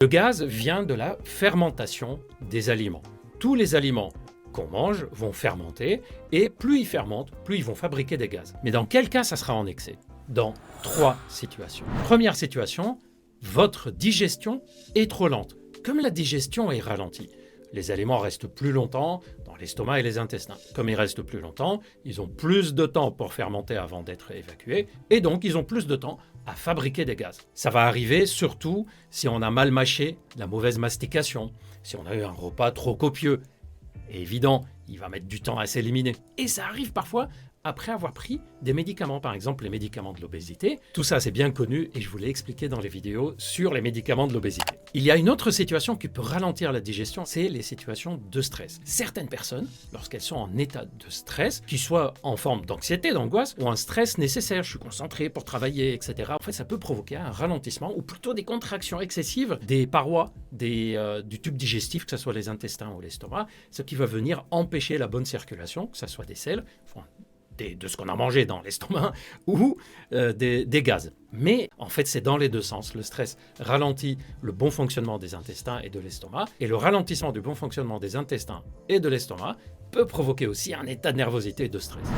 Le gaz vient de la fermentation des aliments. Tous les aliments qu'on mange vont fermenter et plus ils fermentent, plus ils vont fabriquer des gaz. Mais dans quel cas ça sera en excès? Dans 3 situations. Première situation, votre digestion est trop lente. Comme la digestion est ralentie, les aliments restent plus longtemps dans l'estomac et les intestins. Comme ils restent plus longtemps, ils ont plus de temps pour fermenter avant d'être évacués et donc ils ont plus de temps à fabriquer des gaz. Ça va arriver surtout si on a mal mâché, la mauvaise mastication, si on a eu un repas trop copieux. Et évident, il va mettre du temps à s'éliminer. Et ça arrive parfois après avoir pris des médicaments, par exemple les médicaments de l'obésité. Tout ça, c'est bien connu et je vous l'ai expliqué dans les vidéos sur les médicaments de l'obésité. Il y a une autre situation qui peut ralentir la digestion, c'est les situations de stress. Certaines personnes, lorsqu'elles sont en état de stress, qu'ils soient en forme d'anxiété, d'angoisse, ou un stress nécessaire, je suis concentré pour travailler, etc. En fait, ça peut provoquer un ralentissement ou plutôt des contractions excessives des parois du tube digestif, que ce soit les intestins ou l'estomac, ce qui va venir empêcher la bonne circulation, que ce soit des selles, de ce qu'on a mangé dans l'estomac ou des gaz. Mais en fait, c'est dans les deux sens. Le stress ralentit le bon fonctionnement des intestins et de l'estomac, et le ralentissement du bon fonctionnement des intestins et de l'estomac peut provoquer aussi un état de nervosité et de stress.